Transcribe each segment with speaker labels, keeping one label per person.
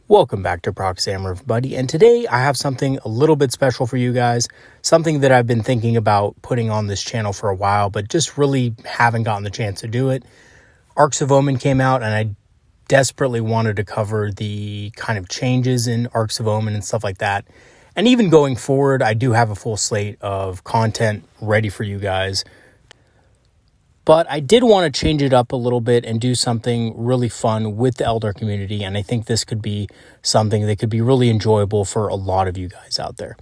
Speaker 1: Welcome back to Proxy, everybody, and today I have something a little bit special for you guys, something that I've been thinking about putting on this channel for a while, but just really haven't gotten the chance to do it. Arcs of Omen came out, and I desperately wanted to cover the kind of changes in Arcs of Omen and stuff like that. And even going forward, I do have a full slate of content ready for you guys. But I did want to change it up a little bit and do something really fun with the Eldar community. And I think this could be something that could be really enjoyable for a lot of you guys out there.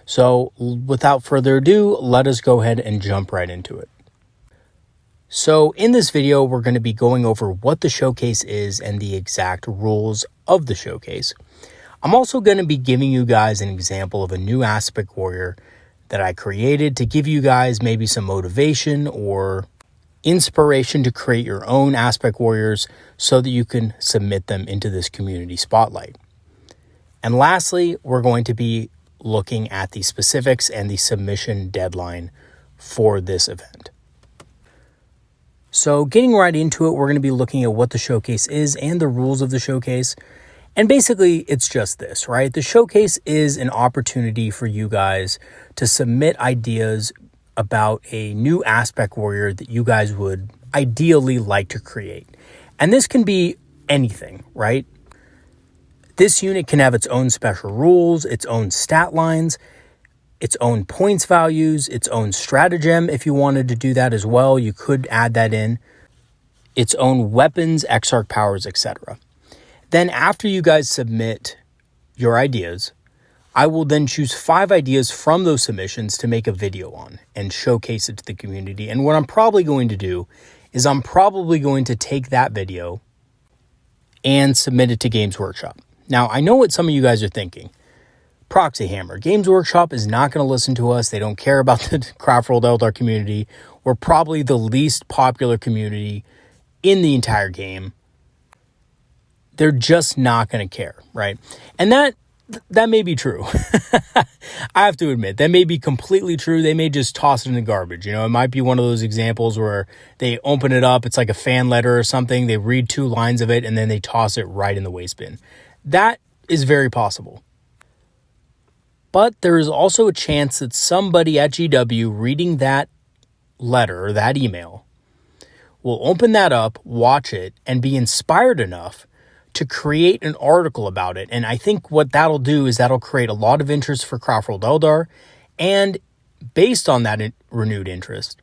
Speaker 1: So without further ado, let us go ahead and jump right into it. So in this video, we're going to be going over what the showcase is and the exact rules of the showcase. I'm also going to be giving you guys an example of a new aspect warrior that I created to give you guys maybe some motivation or inspiration to create your own aspect warriors so that you can submit them into this community spotlight. And lastly, we're going to be looking at the specifics and the submission deadline for this event. So getting right into it, we're going to be looking at what the showcase is and the rules of the showcase. And basically, it's just this, right? The showcase is an opportunity for you guys to submit ideas about a new aspect warrior that you guys would ideally like to create. And this can be anything, right? This unit can have its own special rules, its own stat lines, its own points values, its own stratagem. If you wanted to do that as well, you could add that in. Its own weapons, Exarch powers, etc. Then after you guys submit your ideas, I will then choose 5 ideas from those submissions to make a video on and showcase it to the community. And what I'm probably going to do is I'm probably going to take that video and submit it to Games Workshop. Now, I know what some of you guys are thinking. Proxy Hammer, Games Workshop is not going to listen to us. They don't care about the Craft World Eldar community. We're probably the least popular community in the entire game. They're just not going to care, right? And that may be true. I have to admit, that may be completely true. They may just toss it in the garbage. It might be one of those examples where they open it up, it's like a fan letter or something, they read 2 lines of it, and then they toss it right in the waste bin. That is very possible. But there is also a chance that somebody at GW reading that letter or that email will open that up, watch it, and be inspired enough to create an article about it. And I think what that'll do is that'll create a lot of interest for Craft World Eldar. And based on that renewed interest,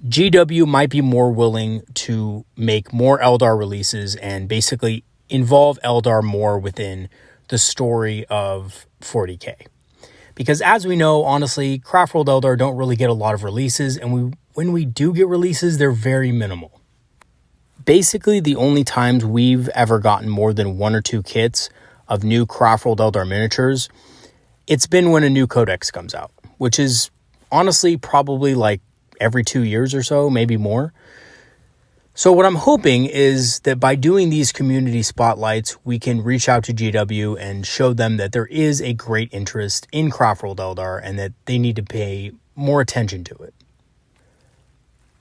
Speaker 1: GW might be more willing to make more Eldar releases and basically involve Eldar more within the story of 40K. Because as we know, honestly, Craft World Eldar don't really get a lot of releases. And when we do get releases, they're very minimal. Basically, the only times we've ever gotten more than 1 or 2 kits of new Craft World Eldar miniatures, it's been when a new codex comes out, which is honestly probably like every 2 years or so, maybe more. So what I'm hoping is that by doing these community spotlights, we can reach out to GW and show them that there is a great interest in Craft World Eldar and that they need to pay more attention to it.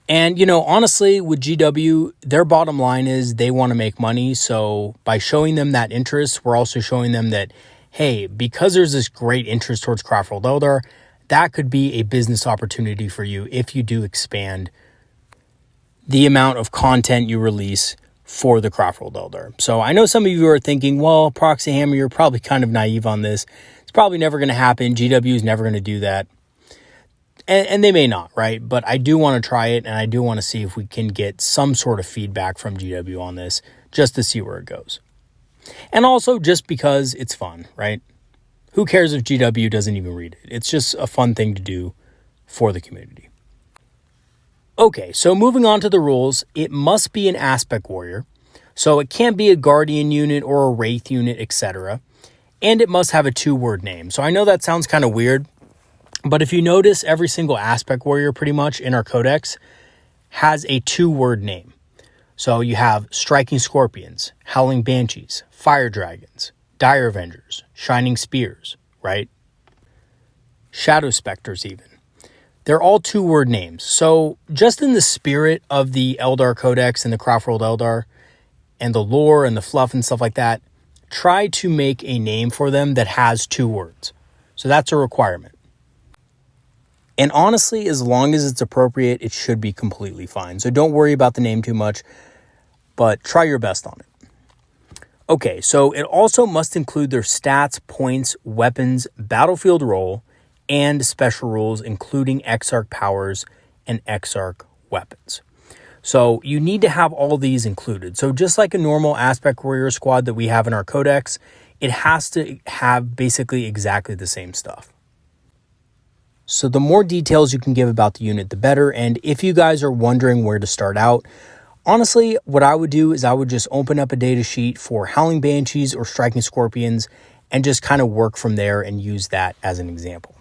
Speaker 1: And, honestly, with GW, their bottom line is they want to make money. So by showing them that interest, we're also showing them that, hey, because there's this great interest towards Craft World Eldar, that could be a business opportunity for you if you do expand the amount of content you release for the Craft World Eldar. So I know some of you are thinking, well, Proxy Hammer, you're probably kind of naive on this. It's probably never going to happen. GW is never going to do that. And they may not, right? But I do want to try it, and I do want to see if we can get some sort of feedback from GW on this, just to see where it goes. And also just because it's fun, right? Who cares if GW doesn't even read it? It's just a fun thing to do for the community. Okay, so moving on to the rules, it must be an aspect warrior. So it can't be a guardian unit or a wraith unit, etc. And it must have a 2-word name. So I know that sounds kind of weird, but if you notice, every single aspect warrior pretty much in our codex has a 2-word name. So you have Striking Scorpions, Howling Banshees, Fire Dragons, Dire Avengers, Shining Spears, right? Shadow Specters even. They're all 2-word names. So just in the spirit of the Eldar Codex and the Craft World Eldar and the lore and the fluff and stuff like that, try to make a name for them that has 2 words. So that's a requirement. And honestly, as long as it's appropriate, it should be completely fine. So don't worry about the name too much, but try your best on it. Okay, so it also must include their stats, points, weapons, battlefield role, and special rules, including Exarch powers and Exarch weapons. So you need to have all these included. So just like a normal Aspect Warrior squad that we have in our codex, it has to have basically exactly the same stuff. So the more details you can give about the unit, the better. And if you guys are wondering where to start out, honestly, what I would do is I would just open up a data sheet for Howling Banshees or Striking Scorpions and just kind of work from there and use that as an example.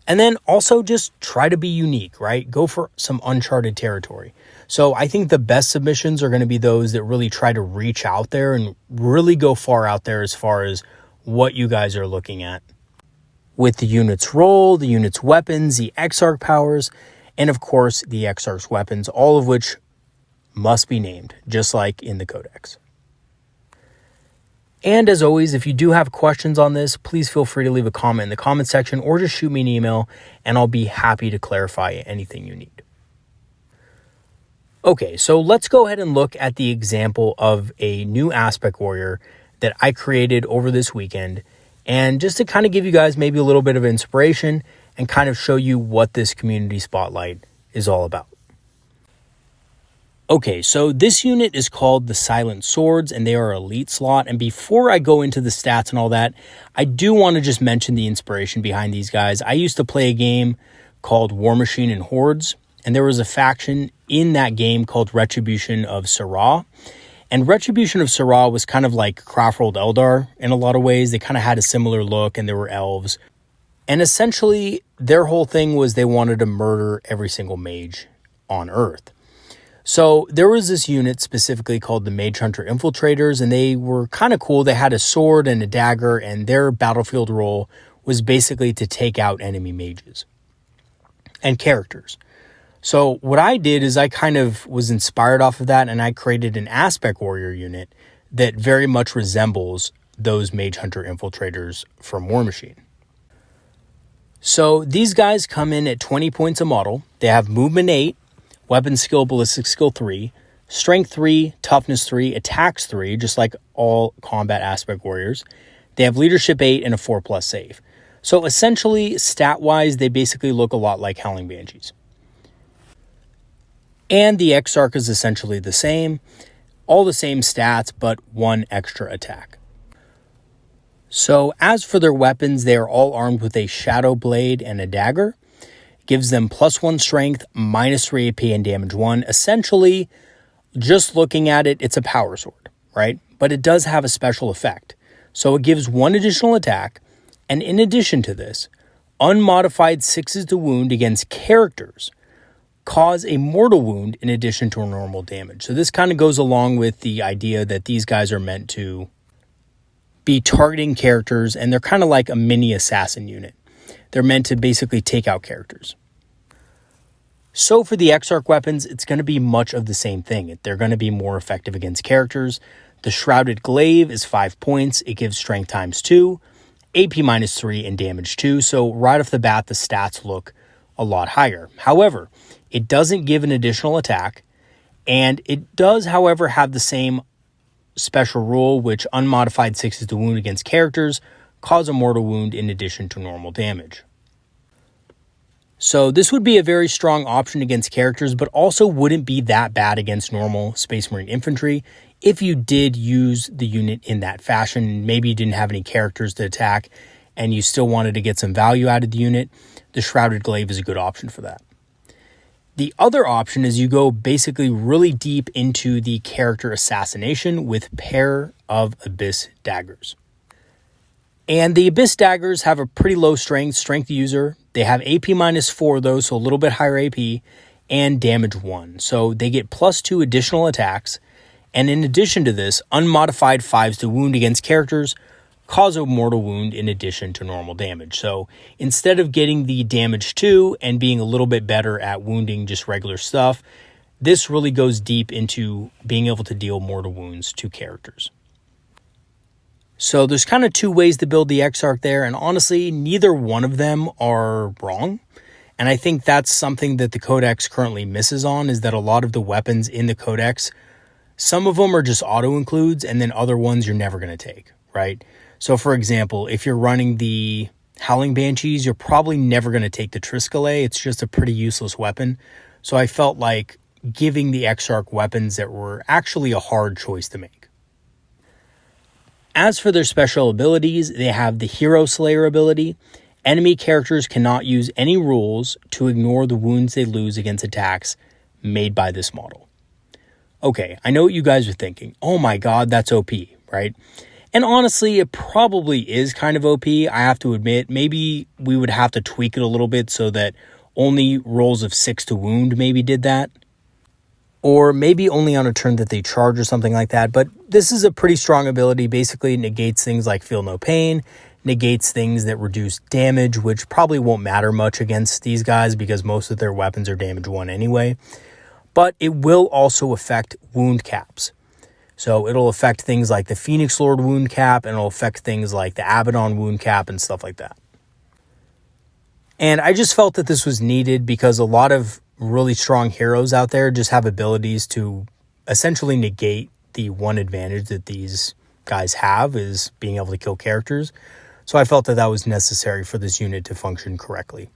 Speaker 1: And then also just try to be unique, right? Go for some uncharted territory. So I think the best submissions are going to be those that really try to reach out there and really go far out there as far as what you guys are looking at, with the unit's role, the unit's weapons, the Exarch powers, and of course the Exarch's weapons, all of which must be named, just like in the Codex. And as always, if you do have questions on this, please feel free to leave a comment in the comment section or just shoot me an email and I'll be happy to clarify anything you need. Okay, so let's go ahead and look at the example of a new Aspect Warrior that I created over this weekend, and just to kind of give you guys maybe a little bit of inspiration and kind of show you what this community spotlight is all about. Okay, so this unit is called the Silent Swords, and they are elite slot. And before I go into the stats and all that, I do want to just mention the inspiration behind these guys. I used to play a game called War Machine and Hordes, and there was a faction in that game called Retribution of Sirah. And Retribution of Sirah was kind of like Craftworld Eldar in a lot of ways. They kind of had a similar look, and there were elves. And essentially, their whole thing was they wanted to murder every single mage on Earth. So there was this unit specifically called the Mage Hunter Infiltrators, and they were kind of cool. They had a sword and a dagger, and their battlefield role was basically to take out enemy mages and characters. So what I did is I kind of was inspired off of that, and I created an Aspect Warrior unit that very much resembles those Mage Hunter Infiltrators from War Machine. So these guys come in at 20 points a model. They have movement 8, weapon skill, ballistic skill 3, strength 3, toughness 3, attacks 3, just like all combat Aspect Warriors. They have leadership 8 and a 4+ save. So essentially, stat-wise, they basically look a lot like Howling Banshees. And the Exarch is essentially the same, all the same stats, but 1 extra attack. So as for their weapons, they are all armed with a Shadow Blade and a dagger. Gives them +1 strength, -3 AP, and damage 1. Essentially, just looking at it, it's a power sword, right? But it does have a special effect. So it gives 1 additional attack, and in addition to this, unmodified 6s to wound against characters cause a mortal wound in addition to a normal damage. So this kind of goes along with the idea that these guys are meant to be targeting characters, and they're kind of like a mini assassin unit. They're meant to basically take out characters. So for the Exarch weapons, it's going to be much of the same thing. They're going to be more effective against characters. The Shrouded Glaive is 5 points. It gives strength ×2, AP -3, and damage 2. So right off the bat, the stats look a lot higher. However, it doesn't give an additional attack, and it does, however, have the same special rule, which unmodified 6s to wound against characters cause a mortal wound in addition to normal damage. So this would be a very strong option against characters, but also wouldn't be that bad against normal Space Marine infantry if you did use the unit in that fashion. Maybe you didn't have any characters to attack and you still wanted to get some value out of the unit. The Shrouded Glaive is a good option for that. The other option is you go basically really deep into the character assassination with Pair of Abyss Daggers. And the Abyss Daggers have a pretty low strength user. They have AP -4 though, so a little bit higher AP, and damage 1. So they get +2 additional attacks. And in addition to this, unmodified 5s to wound against characters cause a mortal wound in addition to normal damage. So instead of getting the damage 2 and being a little bit better at wounding just regular stuff, this really goes deep into being able to deal mortal wounds to characters. So there's kind of two ways to build the Exarch there, and honestly, neither one of them are wrong. And I think that's something that the Codex currently misses on, is that a lot of the weapons in the Codex, some of them are just auto-includes, and then other ones you're never going to take, right? So for example, if you're running the Howling Banshees, you're probably never going to take the Triskele. It's just a pretty useless weapon. So I felt like giving the Exarch weapons that were actually a hard choice to make. As for their special abilities, they have the Hero Slayer ability. Enemy characters cannot use any rules to ignore the wounds they lose against attacks made by this model. Okay, I know what you guys are thinking. Oh my god, that's OP, right? And honestly, it probably is kind of OP, I have to admit. Maybe we would have to tweak it a little bit so that only rolls of 6 to wound maybe did that. Or maybe only on a turn that they charge or something like that. But this is a pretty strong ability. Basically, it negates things like Feel No Pain, negates things that reduce damage, which probably won't matter much against these guys because most of their weapons are damage 1 anyway. But it will also affect wound caps. So it'll affect things like the Phoenix Lord wound cap, and it'll affect things like the Abaddon wound cap and stuff like that. And I just felt that this was needed because a lot of really strong heroes out there just have abilities to essentially negate the one advantage that these guys have, is being able to kill characters. So I felt that that was necessary for this unit to function correctly.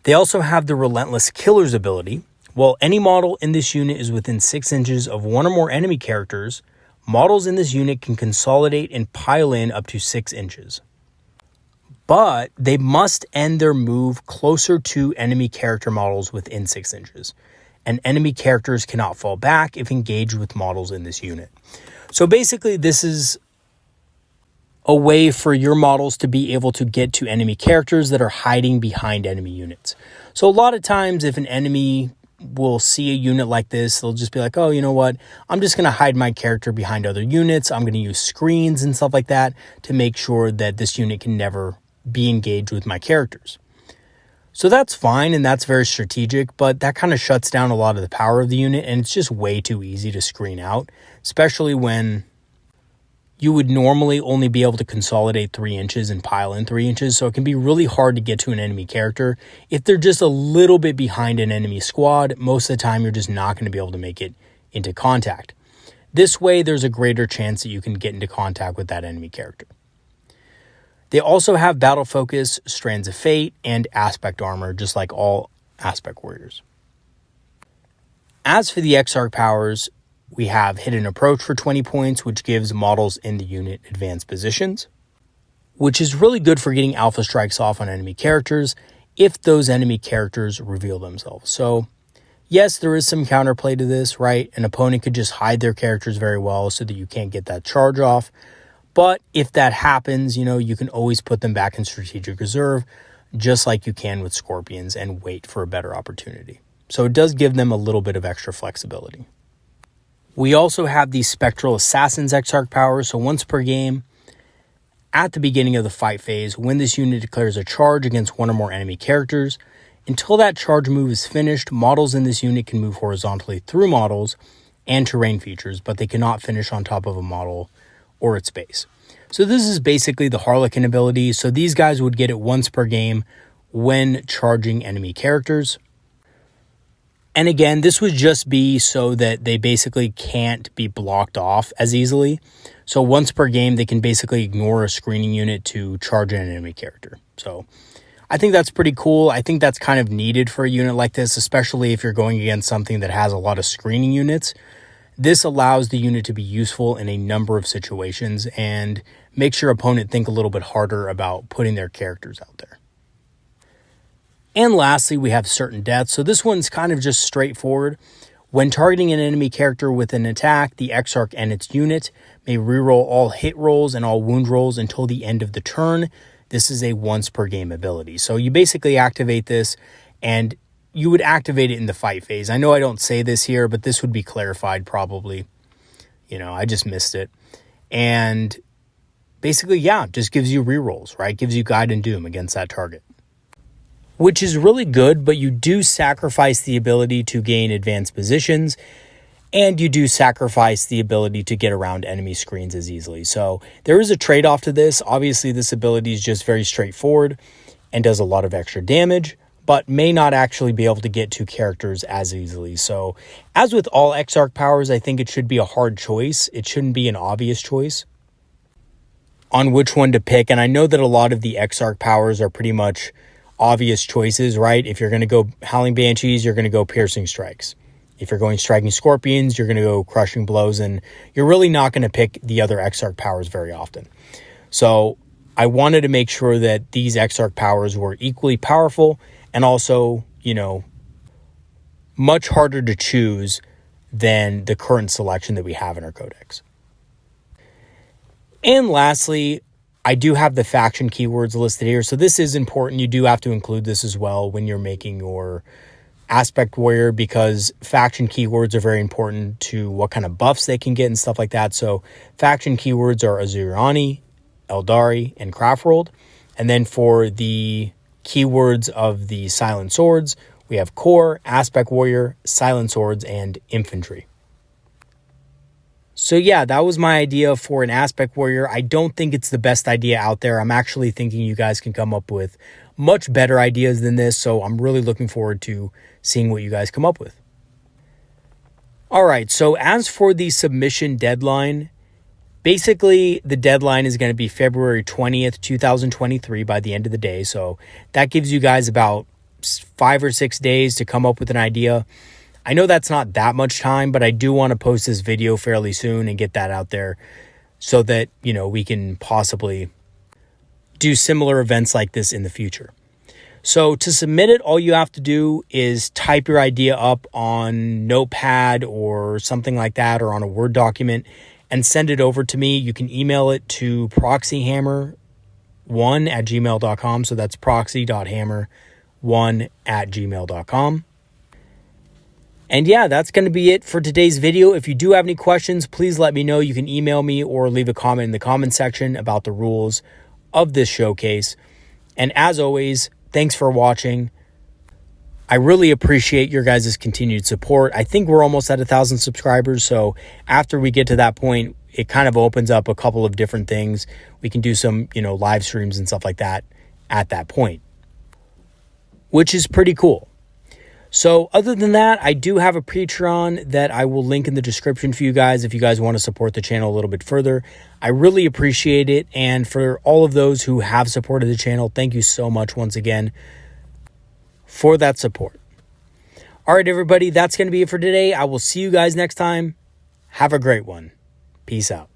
Speaker 1: They also have the Relentless Killer's ability. While any model in this unit is within 6 inches of one or more enemy characters, models in this unit can consolidate and pile in up to 6 inches. But they must end their move closer to enemy character models within 6 inches. And enemy characters cannot fall back if engaged with models in this unit. So basically, this is a way for your models to be able to get to enemy characters that are hiding behind enemy units. So a lot of times, if an enemy will see a unit like this, they'll just be like, oh, you know what? I'm just going to hide my character behind other units. I'm going to use screens and stuff like that to make sure that this unit can never be engaged with my characters. So that's fine, and that's very strategic, but that kind of shuts down a lot of the power of the unit, and it's just way too easy to screen out, especially when you would normally only be able to consolidate 3 inches and pile in 3 inches, so it can be really hard to get to an enemy character. If they're just a little bit behind an enemy squad, most of the time you're just not going to be able to make it into contact. This way, there's a greater chance that you can get into contact with that enemy character. They also have Battle Focus, Strands of Fate, and Aspect Armor, just like all Aspect Warriors. As for the Exarch powers, we have Hidden Approach for 20 points, which gives models in the unit advanced positions, which is really good for getting alpha strikes off on enemy characters if those enemy characters reveal themselves. So, yes, there is some counterplay to this, right? An opponent could just hide their characters very well so that you can't get that charge off. But if that happens, you can always put them back in strategic reserve, just like you can with Scorpions, and wait for a better opportunity. So it does give them a little bit of extra flexibility. We also have the Spectral Assassin's Exarch power. So once per game, at the beginning of the fight phase, when this unit declares a charge against one or more enemy characters, until that charge move is finished, models in this unit can move horizontally through models and terrain features, but they cannot finish on top of a model or its base. So this is basically the Harlequin ability. So these guys would get it once per game when charging enemy characters. And again, this would just be so that they basically can't be blocked off as easily. So once per game, they can basically ignore a screening unit to charge an enemy character. So I think that's pretty cool. I think that's kind of needed for a unit like this, especially if you're going against something that has a lot of screening units. This allows the unit to be useful in a number of situations and makes your opponent think a little bit harder about putting their characters out there. And lastly, we have Certain Death. So this one's kind of just straightforward. When targeting an enemy character with an attack, the Exarch and its unit may reroll all hit rolls and all wound rolls until the end of the turn. This is a once per game ability. So you basically activate this, and you would activate it in the fight phase. I know I don't say this here, but this would be clarified probably. I just missed it. And basically, just gives you rerolls, right? Gives you Guide and Doom against that target, which is really good, but you do sacrifice the ability to gain advanced positions. and you do sacrifice the ability to get around enemy screens as easily. So there is a trade-off to this. Obviously, this ability is just very straightforward and does a lot of extra damage, but may not actually be able to get to characters as easily. So as with all Exarch powers, I think it should be a hard choice. It shouldn't be an obvious choice on which one to pick. And I know that a lot of the Exarch powers are pretty much obvious choices, right? If you're going to go Howling Banshees, you're going to go Piercing Strikes. If you're going Striking Scorpions, you're going to go Crushing Blows, and you're really not going to pick the other Exarch powers very often. So I wanted to make sure that these Exarch powers were equally powerful and also, much harder to choose than the current selection that we have in our codex. And lastly, I do have the faction keywords listed here. So this is important. You do have to include this as well when you're making your Aspect Warrior, because faction keywords are very important to what kind of buffs they can get and stuff like that. So faction keywords are Azuriani, Eldari, and Craftworld. And then for the keywords of the Silent Swords, we have Core, Aspect Warrior, Silent Swords, and Infantry. So yeah, that was my idea for an Aspect Warrior. I don't think it's the best idea out there. I'm actually thinking you guys can come up with much better ideas than this, so I'm really looking forward to seeing what you guys come up with. All right, so as for the submission deadline, basically the deadline is going to be February 20th, 2023 by the end of the day. So that gives you guys about 5 or 6 days to come up with an idea. I know that's not that much time, but I do want to post this video fairly soon and get that out there so that, we can possibly do similar events like this in the future. So to submit it, all you have to do is type your idea up on Notepad or something like that, or on a Word document, and send it over to me. You can email it to proxyhammer1@gmail.com. So that's proxy.hammer1@gmail.com. And yeah, that's going to be it for today's video. If you do have any questions, please let me know. You can email me or leave a comment in the comment section about the rules of this showcase. And as always, thanks for watching. I really appreciate your guys' continued support. I think we're almost at 1,000 subscribers. So after we get to that point, it kind of opens up a couple of different things. We can do some, live streams and stuff like that at that point, which is pretty cool. So other than that, I do have a Patreon that I will link in the description for you guys if you guys want to support the channel a little bit further. I really appreciate it. And for all of those who have supported the channel, thank you so much once again for that support. All right, everybody, that's going to be it for today. I will see you guys next time. Have a great one. Peace out.